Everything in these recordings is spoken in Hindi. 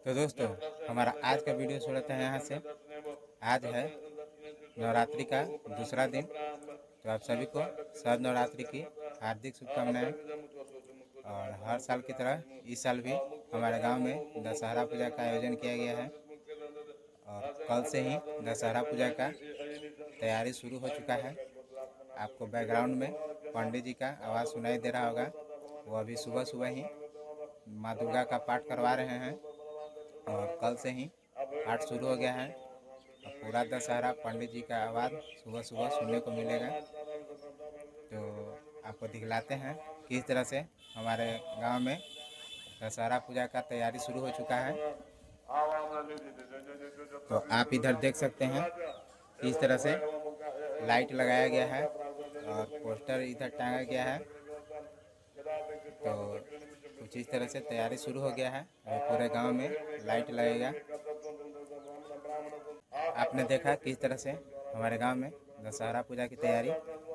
तो दोस्तों, हमारा आज का वीडियो शुरू होता है यहाँ से। आज है नवरात्रि का दूसरा दिन, तो आप सभी को शरद नवरात्रि की हार्दिक शुभकामनाएं। और हर साल की तरह इस साल भी हमारे गांव में दशहरा पूजा का आयोजन किया गया है और कल से ही दशहरा पूजा का तैयारी शुरू हो चुका है। आपको बैकग्राउंड में पंडित जी का आवाज़ सुनाई दे रहा होगा। वो अभी सुबह सुबह ही माँ दुर्गा का पाठ करवा रहे हैं और कल से ही पाठ शुरू हो गया है। अब पूरा दशहरा पंडित जी का आवाज़ सुबह सुबह सुनने को मिलेगा। तो आपको दिखलाते हैं किस तरह से हमारे गांव में दशहरा पूजा का तैयारी शुरू हो चुका है। तो आप इधर देख सकते हैं किस तरह से लाइट लगाया गया है और पोस्टर इधर टांगा गया है। तो कुछ इस तरह से तैयारी शुरू हो गया है। अभी पूरे गांव में लाइट लगेगा। आपने देखा किस तरह से हमारे गांव में दशहरा पूजा की तैयारी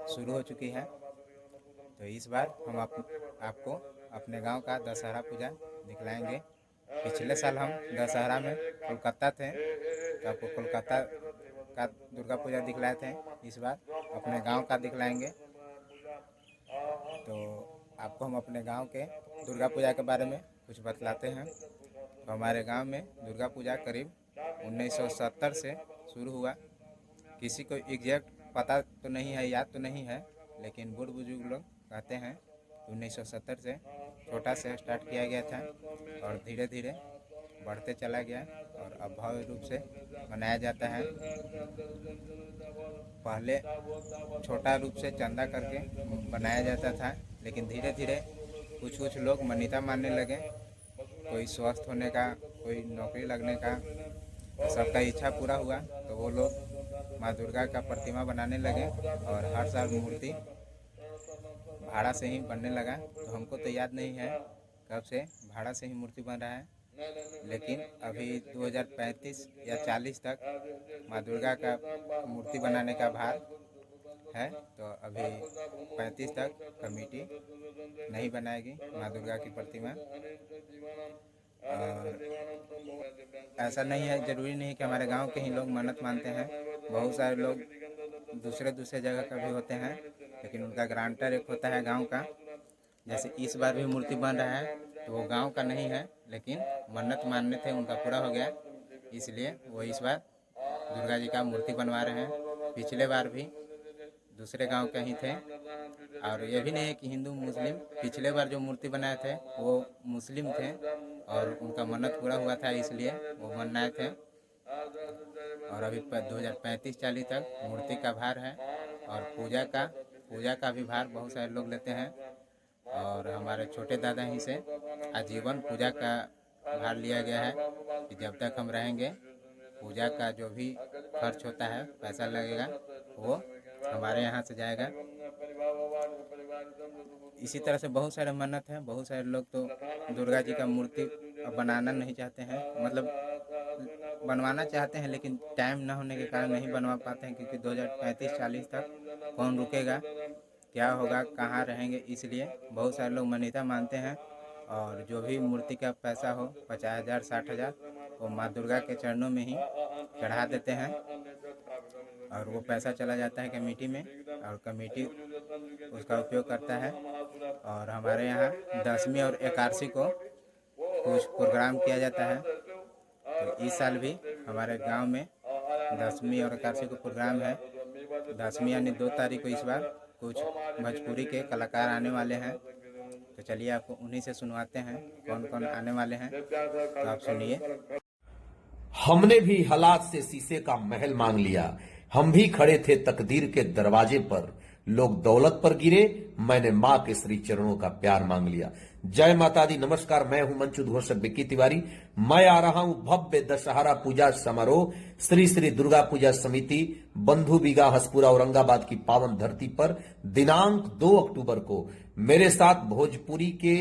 शुरू हो चुकी है। तो इस बार हम आपको अपने गांव का दशहरा पूजा दिखलाएंगे। पिछले साल हम दशहरा में कोलकाता थे, तो आपको कोलकाता का दुर्गा पूजा दिखलाए थे। इस बार अपने गांव का दिखलाएंगे। तो आपको हम अपने गांव के दुर्गा पूजा के बारे में कुछ बतलाते हैं। तो हमारे गांव में दुर्गा पूजा करीब 1970 से शुरू हुआ। किसी को एग्जैक्ट पता तो नहीं है, याद तो नहीं है, लेकिन बूढ़ बुजुर्ग लोग कहते हैं 1970 से छोटा से स्टार्ट किया गया था और धीरे धीरे बढ़ते चला गया और अब भव्य रूप से मनाया जाता है। पहले छोटा रूप से चंदा करके बनाया जाता था, लेकिन धीरे धीरे कुछ लोग मान्यता मानने लगे। कोई स्वस्थ होने का, कोई नौकरी लगने का, सबका इच्छा पूरा हुआ तो वो लोग माँ दुर्गा का प्रतिमा बनाने लगे और हर साल मूर्ति भाड़ा से ही बनने लगा। तो हमको तो याद नहीं है कब से भाड़ा से ही मूर्ति बन रहा है, लेकिन अभी 2035 या 40 तक माँ दुर्गा का मूर्ति बनाने का भार है। तो अभी 35 तक कमेटी नहीं बनाएगी माँ दुर्गा की प्रतिमा। और ऐसा नहीं है, ज़रूरी नहीं कि हमारे गांव के ही लोग मन्नत मानते हैं। बहुत सारे लोग दूसरे जगह का भी होते हैं, लेकिन उनका ग्रांटर एक होता है गांव का। जैसे इस बार भी मूर्ति बन रहा है तो वो गांव का नहीं है, लेकिन मन्नत मानने थे, उनका पूरा हो गया, इसलिए वो इस बार दुर्गा जी का मूर्ति बनवा रहे हैं। पिछले बार भी दूसरे गांव के ही थे। और ये भी नहीं है कि हिंदू मुस्लिम, पिछले बार जो मूर्ति बनाए थे वो मुस्लिम थे और उनका मन्नत पूरा हुआ था, इसलिए वो बनाए थे। और अभी 2035-40 तक मूर्ति का भार है और पूजा का भी भार बहुत सारे लोग लेते हैं। और हमारे छोटे दादा ही से आजीवन पूजा का भार लिया गया है कि जब तक हम रहेंगे पूजा का जो भी खर्च होता है, पैसा लगेगा, वो हमारे यहाँ से जाएगा। इसी तरह से बहुत सारे मन्नत हैं। बहुत सारे लोग तो दुर्गा जी का मूर्ति बनाना नहीं चाहते हैं, मतलब बनवाना चाहते हैं लेकिन टाइम ना होने के कारण नहीं बनवा पाते हैं, क्योंकि 2035-40 तक कौन रुकेगा, क्या होगा, कहाँ रहेंगे, इसलिए बहुत सारे लोग मान्यता मानते हैं। और जो भी मूर्ति का पैसा हो 50,000 60,000 वो माँ दुर्गा के चरणों में ही चढ़ा देते हैं और वो पैसा चला जाता है कमेटी में और कमेटी उसका उपयोग करता है। और हमारे यहाँ 10वीं और 11वीं को कुछ प्रोग्राम किया जाता है। तो इस साल भी हमारे गांव में 10वीं और 11वीं को प्रोग्राम है। 10वीं यानी 2 तारीख को इस बार कुछ भोजपुरी के कलाकार आने वाले हैं। तो चलिए आपको उन्हीं से सुनवाते हैं कौन कौन आने वाले हैं, तो आप सुनिए। हमने भी हालात से शीशे का महल मांग लिया, हम भी खड़े थे तकदीर के दरवाजे पर, लोग दौलत पर गिरे, मैंने मां के श्री चरणों का प्यार मांग लिया। जय माता दी। नमस्कार, मैं हूं मंच उद्घोषक विक्की तिवारी। मैं आ रहा हूं भव्य दशहरा पूजा समारोह श्री श्री दुर्गा पूजा समिति बंधु बीघा हसपुरा औरंगाबाद की पावन धरती पर दिनांक 2 अक्टूबर को मेरे साथ भोजपुरी के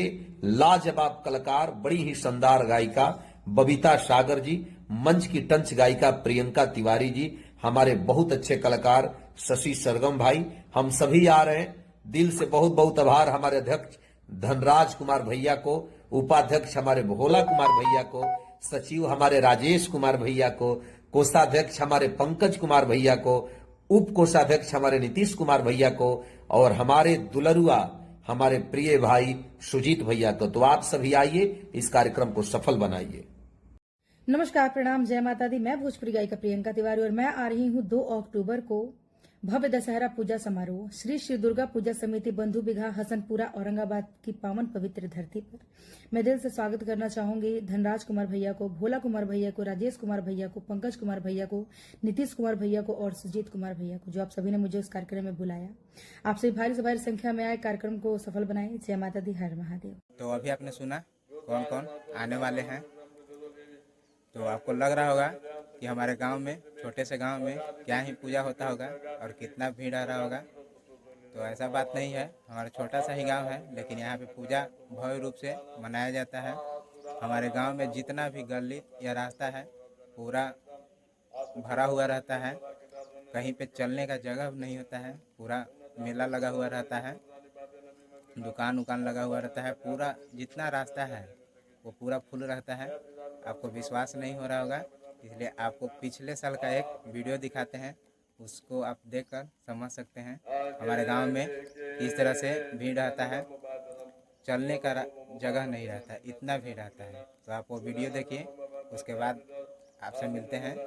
लाजवाब कलाकार, बड़ी ही शानदार गायिका बबीता सागर जी, मंच की टंच गायिका प्रियंका तिवारी जी, हमारे बहुत अच्छे कलाकार शशि सरगम भाई, हम सभी आ रहे हैं। दिल से बहुत बहुत आभार हमारे अध्यक्ष धनराज कुमार भैया को, उपाध्यक्ष हमारे भोला कुमार भैया को, सचिव हमारे राजेश कुमार भैया को, कोषाध्यक्ष हमारे पंकज कुमार भैया को, उप कोषाध्यक्ष हमारे नीतीश कुमार भैया को और हमारे दुलरुआ हमारे प्रिय भाई सुजीत भैया को। तो आप सभी आइए, इस कार्यक्रम को सफल बनाइए। नमस्कार, प्रणाम, जय माता दी। मैं भोजपुरी गायिका प्रियंका तिवारी और मैं आ रही हूं 2 अक्टूबर को भव्य दशहरा पूजा समारोह श्री श्री दुर्गा पूजा समिति बंधु बिघा हसनपुरा औरंगाबाद की पावन पवित्र धरती पर। मैं दिल से स्वागत करना चाहूंगी धनराज कुमार भैया को, भोला कुमार भैया को, राजेश कुमार भैया को, पंकज कुमार भैया को, नीतीश कुमार भैया को और सुजीत कुमार भैया को, जो आप सभी ने मुझे उस कार्यक्रम में बुलाया। आप सभी भारी से भारी संख्या में आए, कार्यक्रम को सफल बनाए। जय माता दी, हर महादेव। तो अभी आपने सुना कौन कौन आने वाले हैं, तो आपको लग रहा होगा कि हमारे गांव में, छोटे से गांव में क्या ही पूजा होता होगा और कितना भीड़ आ रहा होगा। तो ऐसा बात नहीं है, हमारा छोटा सा ही गांव है, लेकिन यहाँ पे पूजा भव्य रूप से मनाया जाता है। हमारे गांव में जितना भी गली या रास्ता है पूरा भरा हुआ रहता है, कहीं पे चलने का जगह नहीं होता है, पूरा मेला लगा हुआ रहता है, दुकान उकान लगा हुआ रहता है, पूरा जितना रास्ता है वो पूरा फुल रहता है। आपको विश्वास नहीं हो रहा होगा, इसलिए आपको पिछले साल का एक वीडियो दिखाते हैं, उसको आप देखकर समझ सकते हैं हमारे गांव में किस तरह से भीड़ रहता है, चलने का जगह नहीं रहता है, इतना भीड़ रहता है। तो आप वो वीडियो देखिए, उसके बाद आपसे मिलते हैं।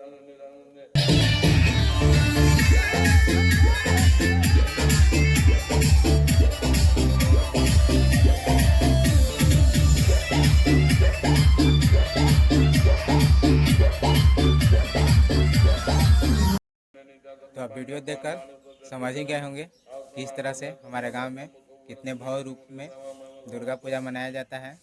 तो आप वीडियो देखकर समझ ही गए होंगे किस तरह से हमारे गांव में कितने भव्य रूप में दुर्गा पूजा मनाया जाता है।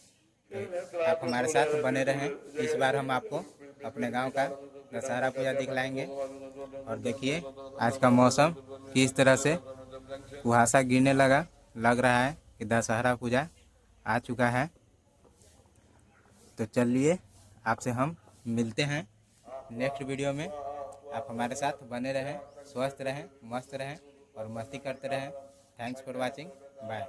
तो आप हमारे साथ बने रहें। इस बार हम आपको अपने गांव का दशहरा पूजा दिखलाएंगे। और देखिए आज का मौसम किस तरह से कुहासा गिरने लग रहा है कि दशहरा पूजा आ चुका है। तो चलिए आपसे हम मिलते हैं नेक्स्ट वीडियो में। आप हमारे साथ बने रहें, स्वस्थ रहें, मस्त रहें और मस्ती करते रहें। Thanks for watching, bye.